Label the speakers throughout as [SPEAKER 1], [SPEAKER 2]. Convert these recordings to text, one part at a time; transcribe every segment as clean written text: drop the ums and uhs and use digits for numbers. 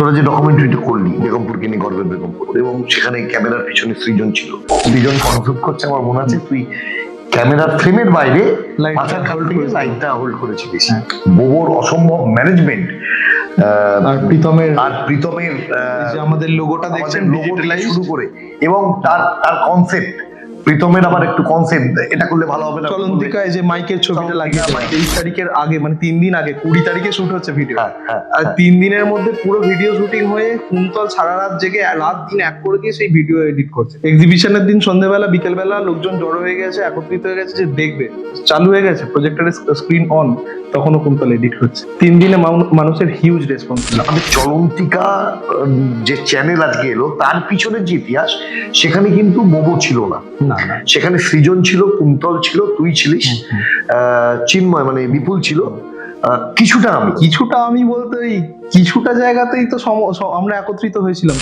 [SPEAKER 1] তোরা যে ডকুমেন্টারিটা করলি বেগমপুরকে নিয়ে, গর্বের বেগমপুর, এবং সেখানে ক্যামেরার পিছনে সৃজন ছিল, সৃজন ফটোশুট করছে, আমার মনে আছে তুই ক্যামেরার ফ্রেমের বাইরে মাথার কাল থেকে লাইটটা হোল্ড করেছিলিস। বোবর অসম্ভব ম্যানেজমেন্ট,
[SPEAKER 2] আর প্রীতমের
[SPEAKER 1] যে আমাদের লোগোটা দেখছেন ডিজিটালাইজ শুরু করে, এবং তার কনসেপ্ট, প্রীতমের আবার একটু কনসেপ্ট, এটা করলে ভালো হবে না।
[SPEAKER 2] চলন্তিকায় যে মাইকের ছবিটা লাগিয়ে 23 তারিখের আগে, মানে 3 দিন আগে, 20 তারিখে শুট হচ্ছে ভিডিও, আর 3 দিনের মধ্যে পুরো ভিডিও শুটিং হয়ে কুন্তল সারা রাত জেগে রাত দিন এক করে দিয়ে সেই ভিডিও এডিট করছে। এক্সিবিশনের দিন সন্ধ্যেবেলা বিকেলবেলা লোকজন জড়ো হয়ে গেছে, একত্রিত হয়ে গেছে যে দেখবে, চালু হয়ে গেছে প্রজেক্টরের স্ক্রিন অন, তখনও কুন্তল এডিট হচ্ছে। 3 দিনে মানুষের হিউজ রেসপন্স।
[SPEAKER 1] আমাদের চলন্তিকা যে চ্যানেল আজকে এলো, তার পিছনের যে ইতিহাস, সেখানে কিন্তু বোবো ছিল না, সেখানে সৃজন ছিল, কুন্তল ছিল, তুই ছিলিস, চিন্ময় মানে বিপুল ছিল, কিছুটা আমি বলতে কিছুটা জায়গাতেই তো আমরা একত্রিত হয়েছিলাম।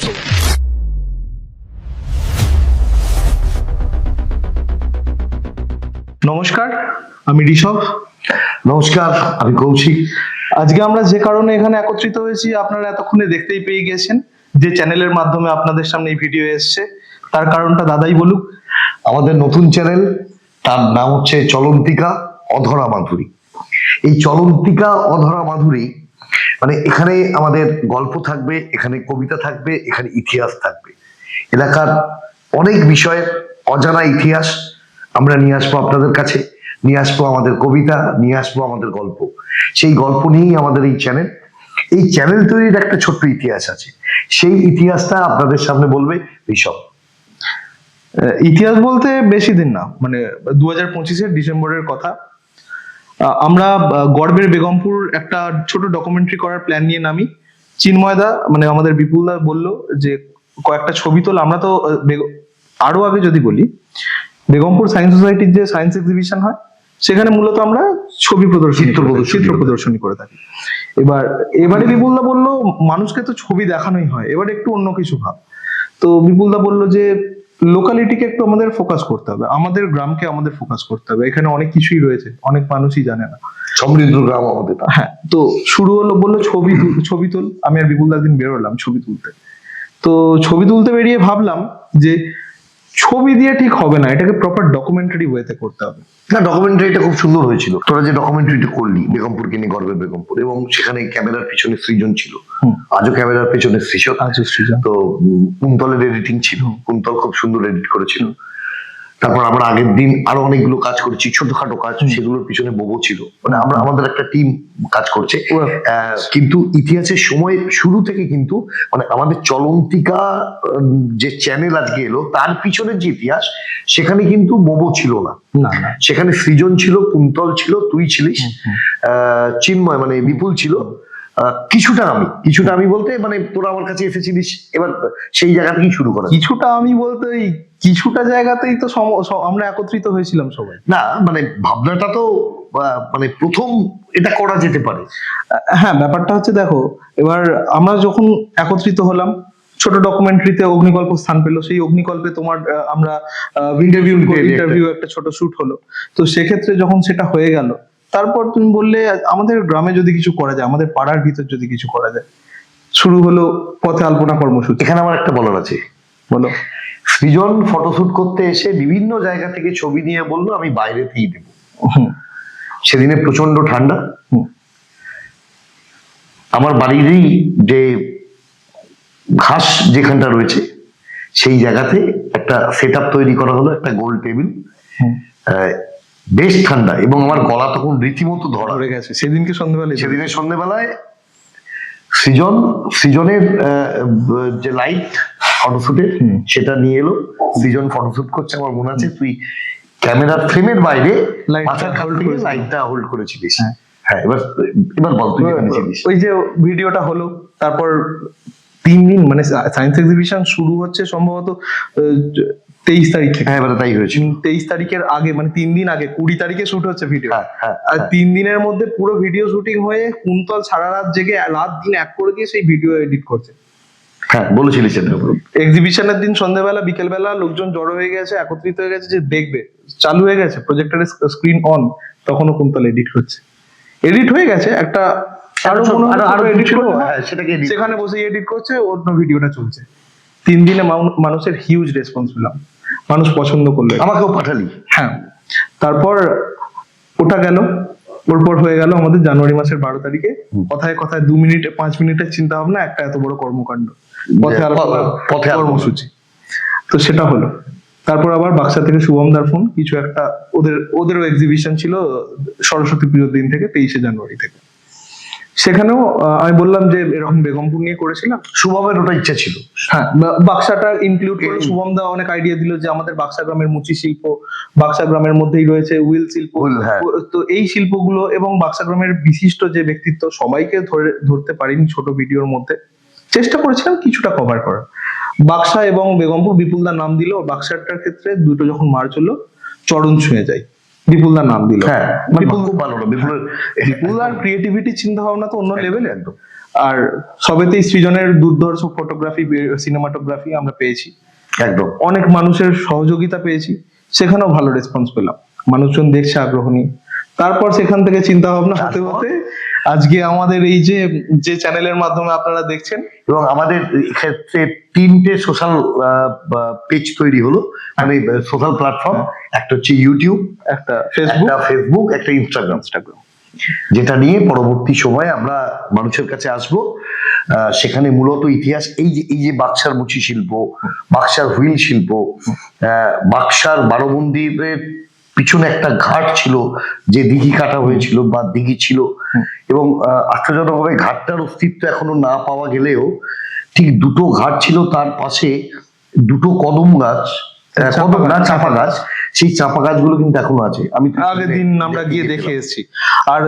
[SPEAKER 1] নমস্কার, আমি ঋষভ।
[SPEAKER 2] নমস্কার, আমি কৌশিক।
[SPEAKER 1] আজকে আমরা যে কারণে এখানে একত্রিত হয়েছি আপনারা এতক্ষণে দেখতেই পেয়ে গেছেন, যে চ্যানেলের মাধ্যমে আপনাদের সামনে এই ভিডিও এসছে, তার কারণটা দাদাই বলুক।
[SPEAKER 2] আমাদের নতুন চ্যানেল, তার নাম হচ্ছে চলন্তিকা অধরা মাধুরী। এই চলন্তিকা অধরা মাধুরী মানে এখানে আমাদের গল্প থাকবে, এখানে কবিতা থাকবে, এখানে ইতিহাস থাকবে, এলাকার অনেক বিষয়ের অজানা ইতিহাস আমরা নিয়ে আসবো আপনাদের কাছে, নিয়ে আসবো আমাদের কবিতা, নিয়ে আসবো আমাদের গল্প। সেই গল্প নিয়েই আমাদের এই চ্যানেল। এই চ্যানেল তৈরির একটা ছোট্ট ইতিহাস আছে, সেই ইতিহাসটা আপনাদের সামনে বলবে ঋষভ।
[SPEAKER 1] ইতিহাস বলতে বেশি দিন না, মানে 2025-এর ডিসেম্বরের কথা। আমরা গর্বের বেগমপুর একটা ছোট ডকুমেন্টারি করার প্ল্যান নিয়ে নামি। চিন্ময়দা মানে আমাদের বিপুলদা বললো যে কয়েকটা ছবি তোলা। আমরা তো আরো আগে যদি বলি, বেগমপুর সায়েন্স সোসাইটির যে সায়েন্স এক্সিবিশন হয়, সেখানে মূলত আমরা ছবি চিত্র প্রদর্শনী করে থাকি। এবারে বিপুলদা বললো মানুষকে তো ছবি দেখানোই হয়, এবারে একটু অন্য কিছু ভাব। তো বিপুলদা বললো যে লোকালিটিকে একটু আমাদের ফোকাস করতে হবে, আমাদের গ্রামকে আমাদের ফোকাস করতে হবে। এখানে অনেক কিছুই রয়েছে, অনেক মানুষই জানে না,
[SPEAKER 2] সমৃদ্ধ গ্রাম আমাদের।
[SPEAKER 1] হ্যাঁ, তো শুরু হলো, বললো ছবি তুল। আমি আর বিপুলদা দিন বেরোলাম ছবি তুলতে। তো ছবি তুলতে বেরিয়ে ভাবলাম যে ছবি দিয়ে ঠিক হবে না, এটাকে প্রপার ডকুমেন্টারি ওয়েতে করতে হবে।
[SPEAKER 2] না, ডকুমেন্টারিটা খুব সুন্দর হয়েছিল। তোরা যে ডকুমেন্টারিটা করলি বেগমপুরকে নিয়ে, গর্বের বেগমপুর, এবং সেখানে ক্যামেরার পিছনে সৃজন ছিল, আজও ক্যামেরার পেছনে সৃজন, তো কুন্তলের এডিটিং ছিল, কুন্তল খুব সুন্দর এডিট করেছিল। তারপর আমরা আগের দিন আরো অনেকগুলো কাজ করেছি, ছোটখাটো কাজ, সেগুলোর পিছনে বোবো ছিল। মানে আমাদের একটা টিম কাজ করছে। কিন্তু ইতিহাসের সময় শুরু থেকে কিন্তু মানে আমাদের চলন্তিকা যে চ্যানেল আজকে এলো, তার পিছনের যে ইতিহাস, সেখানে কিন্তু বোবো ছিল না, সেখানে সৃজন ছিল, কুন্তল ছিল, তুই ছিলিস, চিন্ময় মানে বিপুল ছিল, কিছুটা আমি বলতে মানে তোরা আমার কাছে এসেছিলিস, এবার সেই জায়গা থেকেই শুরু করা।
[SPEAKER 1] কিছুটা জায়গাতেই তো আমরা একত্রিত হয়েছিলাম সবাই।
[SPEAKER 2] না মানে ভাবনাটা তো মানে প্রথম এটা করা যেতে পারে।
[SPEAKER 1] হ্যাঁ, ব্যাপারটা হচ্ছে দেখো, এবার আমরা যখন একত্রিত হলাম, ছোট ডকুমেন্টারিতে অগ্নিকল্প স্থান পেলো। সেই অগ্নিকল্পে তোমার আমরা ইন্টারভিউ একটা ছোট শুট হলো। তো সেক্ষেত্রে যখন সেটা হয়ে গেল, তারপর তুমি বললে আমাদের গ্রামে যদি কিছু করা যায়, আমাদের পাড়ার ভিতর যদি কিছু করা যায়, শুরু হলো পথে আলপনা কর্মসূচি।
[SPEAKER 2] এখানে আমার একটা বলার আছে।
[SPEAKER 1] বলো।
[SPEAKER 2] সৃজন ফটোশুট করতে এসে বিভিন্ন জায়গা থেকে ছবি নিয়ে বললো আমি বাইরেতেই দেবো। সেদিনে প্রচন্ড ঠান্ডা। আমার বাড়িরই যে ঘাস যেখানটা রয়েছে, সেই জায়গাতে একটা সেট আপ তৈরি করা হলো, একটা গোল টেবিল। বেশ ঠান্ডা, এবং আমার গলা তখন রীতিমতো ধরে গেছে।
[SPEAKER 1] সেদিনের
[SPEAKER 2] সন্ধ্যেবেলায় সৃজনের যে লাইট ফটোশুটের, সেটা নিয়ে এলো। সৃজন ফটোশুট করছে, আমার মনে আছে তুই ক্যামেরার ফ্রেমের বাইরে মাথার কাল থেকে লাইটটা হোল্ড করেছিলিস। হ্যাঁ, এবার বল তুই যেখানে ছিলিস।
[SPEAKER 1] ওই যে ভিডিওটা হলো, তারপর 3 দিন মানে সায়েন্স এক্সিবিশন শুরু হচ্ছে সম্ভবত 23 তারিখ থেকে।
[SPEAKER 2] হ্যাঁ, এবার তাই হয়েছে।
[SPEAKER 1] 23 তারিখের আগে, মানে 3 দিন আগে 20 তারিখে শুট হচ্ছে ভিডিও, আর 3 দিনের মধ্যে পুরো ভিডিও শুটিং হয়ে কুন্তল সারা রাত জেগে রাত দিন এক করে দিয়ে সেই ভিডিও এডিট করছে।
[SPEAKER 2] হ্যাঁ, বলেছিলিস।
[SPEAKER 1] এক্সিবিশনের দিন সন্ধ্যাবেলা বিকেলবেলা লোকজন জড়ো হয়ে গেছে, একত্রিত হয়ে গেছে যে দেখবে, চালু হয়ে গেছে প্রজেক্টরের স্ক্রিন অন, তখনও কুন্তল এডিট হচ্ছে। এডিট হয়ে গেছে, একটা আরো মনে হয়
[SPEAKER 2] আরো
[SPEAKER 1] এডিট
[SPEAKER 2] ছিল,
[SPEAKER 1] করবে,
[SPEAKER 2] হ্যাঁ, সেটাকে edit
[SPEAKER 1] সেখানে বসে এডিট করছে, অন্য ভিডিওটা চলছে। 3 দিনে মানুষের হিউজ রেসপন্স পেলাম, মানুষ পছন্দ করলো।
[SPEAKER 2] আমাকেও পাঠালি।
[SPEAKER 1] হ্যাঁ, তারপর ওটা গেল, ওরপর হয়ে গেল আমাদের জানুয়ারি মাসের 12 তারিখে কথায় কথায় 2 মিনিটে 5 মিনিটের চিন্তা ভাবনা একটা এত বড় কর্মকাণ্ড, পথে আলোচনা,
[SPEAKER 2] পথে আলোচনা।
[SPEAKER 1] কর্মসূচি। তো সেটা হলো। তারপর আবার বাক্সা থেকে শুভমদার ফোন, কিছু একটা ওদেরও এক্সিবিশন ছিল সরস্বতী পুজোর দিন থেকে 23শে জানুয়ারি থেকে। সেখানেও আমি বললাম যে এরকম বেগমপুর নিয়ে করেছিলাম।
[SPEAKER 2] শুভমের ওটা ইচ্ছা ছিল।
[SPEAKER 1] হ্যাঁ, বাক্সাটা ইনক্লুড করে শুভম দা অনেক আইডিয়া দিল যে আমাদের বাক্সা গ্রামের মুচি শিল্প, বাক্সা গ্রামের মধ্যেই রয়েছে উইল শিল্প।
[SPEAKER 2] হ্যাঁ।
[SPEAKER 1] তো এই শিল্পগুলো এবং বাক্সা গ্রামের বিশিষ্ট যে ব্যক্তিত্ব, সবাইকে ধরতে পারিনি ছোট ভিডিওর মধ্যে, চেষ্টা করেছিলাম কিছুটা কভার করার। বাক্সা এবং বেগমপুর, বিপুলদার নাম দিল। বাক্সাটার ক্ষেত্রে দুটো যখন মার্চ হলো, চরণ ছুঁয়ে যায়, বিপুলদার নাম দিল।
[SPEAKER 2] হ্যাঁ, খুব ভালো হলো।
[SPEAKER 1] বিপুলদার ক্রিয়েটিভিটি, চিন্তা ভাবনা তো অন্য লেভেলে একদম। আর সবেতেই সৃজনের দুর্ধর্ষ ফটোগ্রাফি, সিনেমাটোগ্রাফি আমরা পেয়েছি,
[SPEAKER 2] একদম
[SPEAKER 1] অনেক মানুষের সহযোগিতা পেয়েছি, সেখানেও ভালো রেসপন্স পেলাম, মানুষজন দেখছে আগ্রহ নিয়ে। তারপর সেখান থেকে চিন্তা ভাবনা হতে হতে আজকে আমাদের এই যে চ্যানেলের মাধ্যমে আপনারা দেখছেন,
[SPEAKER 2] এবং আমাদের ক্ষেত্রে 3টে সোশ্যাল পেজ তৈরি হলো, মানে সোশ্যাল প্ল্যাটফর্ম। একটা হচ্ছে ইউটিউব,
[SPEAKER 1] একটা ফেসবুক,
[SPEAKER 2] একটা ইনস্টাগ্রাম, যেটা নিয়ে পরবর্তী সময়ে আমরা মানুষের কাছে আসব। সেখানে মূলত ইতিহাস, এই যে বাক্সার মুচি শিল্প, বাক্সার হুইল শিল্প, বাক্সার বারোবন্দিরের পিছনে একটা ঘাট ছিল, যে দিঘি কাটা হয়েছিল বা দিঘি ছিল, এবং আশ্চর্যজনকভাবে ঘাটটার অস্তিত্ব এখনো না পাওয়া গেলেও ঠিক দুটো ঘাট ছিল, তার পাশে দুটো কদম গাছ, চাপা গাছ, সেই চাপা গাছগুলো কিন্তু এখনো আছে। আমি
[SPEAKER 1] আগের দিন আমরা গিয়ে দেখে এসেছি। আর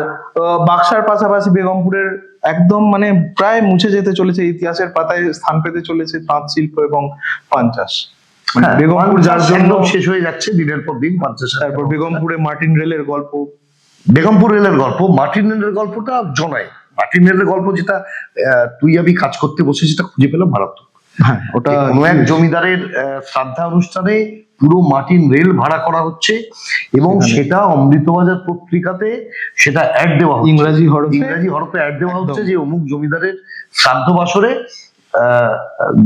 [SPEAKER 1] বাক্সার পাশাপাশি বেগমপুরের একদম মানে প্রায় মুছে যেতে চলেছে, ইতিহাসের পাতায় স্থান পেতে চলেছে তাঁত শিল্প এবং পান চাষ। বেগমপুর যার জন্য
[SPEAKER 2] শেষ হয়ে যাচ্ছে দিনের পর দিন পান চাষ।
[SPEAKER 1] তারপর বেগমপুরে মার্টিন রেলের গল্প,
[SPEAKER 2] বেগমপুর রেলের গল্প, মার্টিন রেলের গল্পটা জনায়। মার্টিন রেলের গল্প যেটা তুই আমি কাজ করতে বসে যেটা খুঁজে পেলাম মারাত্মক।
[SPEAKER 1] হ্যাঁ, ওটা
[SPEAKER 2] কোনো এক জমিদারের শ্রাদ্ধা অনুষ্ঠানে পুরো মার্টিন রেল ভাড়া করা হচ্ছে, এবং সেটা অমৃতবাজার পত্রিকাতে সেটা অ্যাড দেওয়া হচ্ছে, ইংরাজি হরফে অ্যাড দেওয়া হচ্ছে যে অমুক জমিদারের শ্রাদ্ধ বাসরে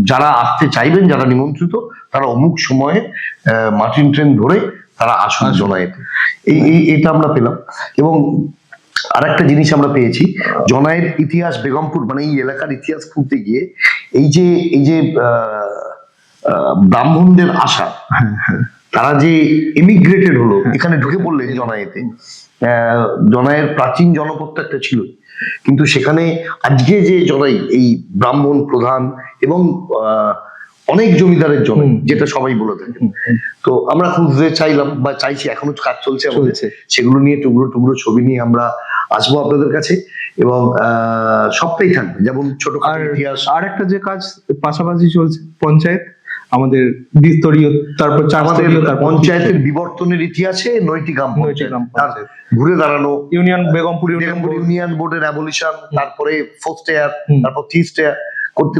[SPEAKER 2] যারা আসতে চাইবেন, যারা নিমন্ত্রিত, তারা অমুক সময়ে মার্টিন ট্রেন ধরে তারা আসুন জনায়েতে। এটা আমরা পেলাম। এবং আরেকটা জিনিস আমরা পেয়েছি, জনায়ের ইতিহাস, বেগমপুর মানে এই এলাকার ইতিহাস খুঁজতে গিয়ে এই যে ব্রাহ্মণদের আশা, তারা যে এমিগ্রেটেড হলো, এখানে ঢুকে পড়লেন জনায়েতে। জনায়ের প্রাচীন জনপদ একটা ছিল, কিন্তু সেখানে আজকে যে জনাই, এই ব্রাহ্মণ প্রধান এবং অনেক জমিদারের জন্য, যেটা সবাই বলে থাকেন। তো আমরা খুঁজতে চাইলাম বা চাইছি, এখনো কাজ চলছে আমাদের, সেগুলো নিয়ে টুকরো টুকরো ছবি নিয়ে আমরা আসবো আপনাদের কাছে, এবং সবটাই থাকবে যেমন ছোট ইতিহাস।
[SPEAKER 1] আর একটা যে কাজ পাশাপাশি চলছে, পঞ্চায়েত আমাদের দ্বিস্তরীয়, তারপর
[SPEAKER 2] পঞ্চায়েতের বিবর্তনের ইতিহাসে 9টি গ্রাম পঞ্চায়েত ঘুরে দাঁড়ানো,
[SPEAKER 1] বেগমপুর
[SPEAKER 2] ইউনিয়ন বোর্ডের অ্যাবলিশন, তারপরে 4th ইয়ার, তারপর 3rd ইয়ার, করতে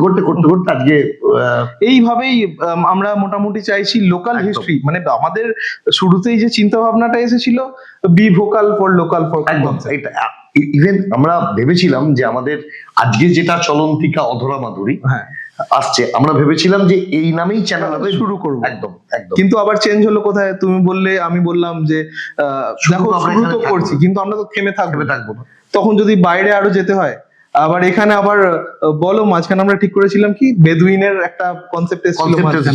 [SPEAKER 2] করতে আজকে
[SPEAKER 1] এইভাবেই আমরা মোটামুটি চাইছি লোকাল হিস্ট্রি, মানে আমাদের শুরুতেই যে চিন্তা ভাবনাটা এসেছিল, be vocal for local for
[SPEAKER 2] even আমরা ভেবেছিলাম যে আমাদের আজকে যেটা চলন্তিকা অধরা মাধুরী আসছে, আমরা ভেবেছিলাম যে এই নামেই চ্যানেল হবে, শুরু করবো একদম।
[SPEAKER 1] কিন্তু আবার চেঞ্জ হলো কোথায়, তুমি বললে, আমি বললাম যে দেখো শুরু তো করছি, কিন্তু আমরা তো থেমে থাকবো না, তখন যদি বাইরে আরো যেতে হয়। আবার এখানে আবার বলো, মাঝখানে আমরা ঠিক করেছিলাম কি, বেদুইনের একটা কনসেপ্ট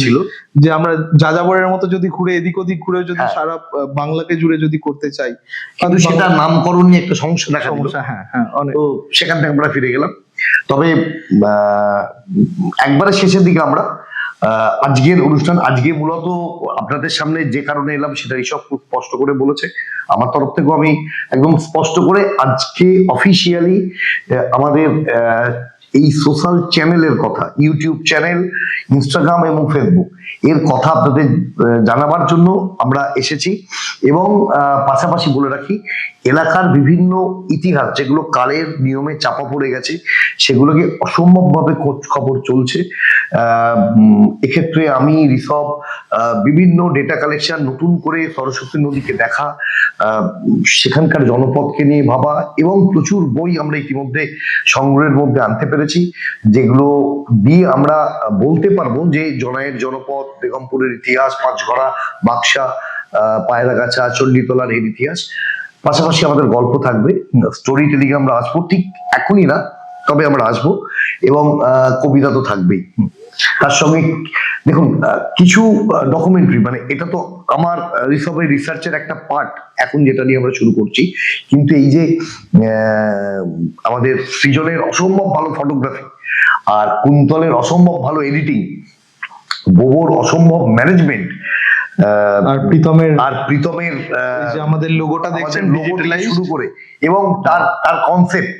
[SPEAKER 1] ছিল, যে আমরা যাযাবরের মতো যদি ঘুরে এদিক ওদিক ঘুরে যদি সারা বাংলাকে জুড়ে যদি করতে চাই,
[SPEAKER 2] কিন্তু সেটা নামকরণ নিয়ে একটা সমস্যা।
[SPEAKER 1] হ্যাঁ,
[SPEAKER 2] তো সেখান থেকে আমরা ফিরে গেলাম। তবে একবারে শেষের দিকে আমরা আজকের অনুষ্ঠান, আজকে মূলত আপনাদের সামনে যে কারণে এলাম সেটা এইসব খুব স্পষ্ট করে বলেছে। আমার তরফ থেকেও আমি একদম স্পষ্ট করে আজকে অফিসিয়ালি আমাদের এই সোশ্যাল চ্যানেলের কথা, ইউটিউব চ্যানেল, ইনস্টাগ্রাম এবং ফেসবুক এর কথা আপনাদের জানাবার জন্য আমরা এসেছি। এবং পাশাপাশি বলে রাখি, এলাকার বিভিন্ন ইতিহাস যেগুলো কালের নিয়মে চাপা পড়ে গেছে, সেগুলোকে অসম্ভবভাবে খোঁজ খবর চলছে। এক্ষেত্রে আমি ঋষভ বিভিন্ন ডেটা কালেকশন, নতুন করে সরস্বতী নদীকে দেখা, সেখানকার জনপদকে নিয়ে ভাবা, এবং প্রচুর বই আমরা ইতিমধ্যে সংগ্রহের মধ্যে আনতে পেরেছি, যেগুলো দিয়ে আমরা বলতে পারবো যে জনায়ের জনপদ, বেগমপুরের ইতিহাস, পাঁচঘড়া, বাক্সা, পায়রাগাছা, চণ্ডীতলার এর ইতিহাস। পাশাপাশি আমাদের গল্প থাকবে, স্টোরি টেলিং আমরা আসবো, ঠিক এখনই না, তবে আমরা আসবো, এবং কবিতা তো থাকবেই। তার সঙ্গে দেখুন কিছু ডকুমেন্টারি, মানে এটা তো আমার ঋষভের রিসার্চের একটা পার্ট এখন, যেটা নিয়ে আমরা শুরু করছি। কিন্তু এই যে আমাদের সৃজনের অসম্ভব ভালো ফটোগ্রাফি, আর কুন্তলের অসম্ভব ভালো এডিটিং, বোবোর অসম্ভব ম্যানেজমেন্ট,
[SPEAKER 1] আর প্রীতমের যে আমাদের লোগোটা দেখছেন ডিজিটালাইজ
[SPEAKER 2] শুরু করে, এবং তার কনসেপ্ট,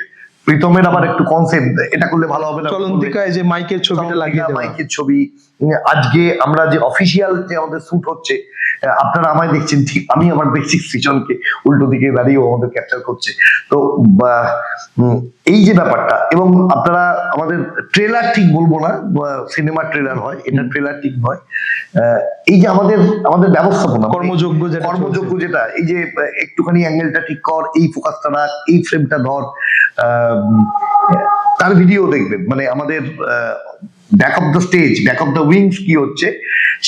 [SPEAKER 2] প্রীতমের আবার একটু কনসেপ্ট, এটা করলে ভালো হবে না,
[SPEAKER 1] চলন্তিকায় যে মাইকের ছবিটা লাগিয়ে দেওয়া,
[SPEAKER 2] মাইকের ছবি। আজকে আমরা যে অফিসিয়াল যে আমাদের শুট হচ্ছে, আপনারা আমায় দেখছেন, ঠিক আমি আবার দেখছি সৃজনকে উল্টো দিকে দাঁড়িয়েও আমাদের ক্যাপচার করছে। তো এই যে ব্যাপারটা, এবং আপনারা আমাদের ট্রেলার, ঠিক বলবো না সিনেমা ট্রেলার হয়, এটা ট্রেলার ঠিক নয়, এই যে আমাদের ব্যবস্থাপনা,
[SPEAKER 1] কর্মযোগ্য
[SPEAKER 2] যেটা, এই যে একটুখানি অ্যাঙ্গেলটা ঠিক কর, এই ফোকাসটা রাখ, এই ফ্রেমটা ধর, তার ভিডিও দেখবেন, মানে আমাদের back of the stage, back of the wings কি হচ্ছে,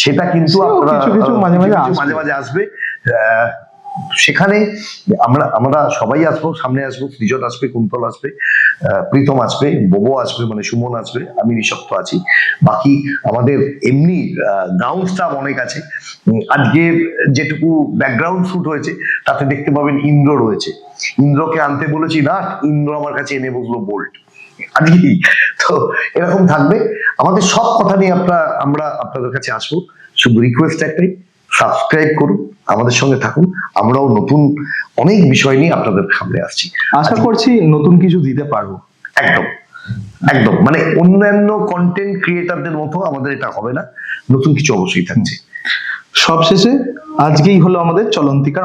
[SPEAKER 2] সেটা কিন্তু
[SPEAKER 1] কিছু মাঝে
[SPEAKER 2] মাঝে আসবে। সেখানে আমরা সবাই আসবো, সামনে আসবো, সৃজন আসবে, কুন্তল আসবে, প্রীতম আসবে, বোবো আসবে, মানে সুমন আসবে, আমি ঋষভ তো আছি, বাকি আমাদের এমনি গ্রাউন্ড স্টাফ অনেক আছে। আজকে যেটুকু ব্যাকগ্রাউন্ড শুট হয়েছে তাতে দেখতে পাবেন ইন্দ্র রয়েছে, ইন্দ্রকে আনতে বলেছি না, ইন্দ্র আমার কাছে এনে বসলো বোল্ট আজকে। তো এরকম থাকবে আমাদের সব কথা নিয়ে আমরা আপনাদের কাছে আসবো। শুধু রিকোয়েস্ট একটাই, সাবস্ক্রাইব করুন, আমাদের সঙ্গে থাকুন, আমরাও নতুন অনেক বিষয় নিয়ে আপনাদের সামনে আসছি।
[SPEAKER 1] আশা করছি নতুন কিছু দিতে পারবো।
[SPEAKER 2] একদম একদম, মানে অন্যান্য কন্টেন্ট ক্রিয়েটারদের মতো আমাদের এটা হবে না, নতুন কিছু অবশ্যই থাকছে।
[SPEAKER 1] সবশেষে আজকেই হলো আমাদের চলন্তিকার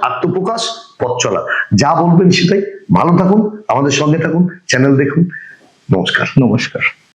[SPEAKER 2] আত্মপ্রকাশ, পথ চলা, যা বলবেন সেটাই। ভালো থাকুন, আমাদের সঙ্গে থাকুন, চ্যানেল দেখুন। নমস্কার।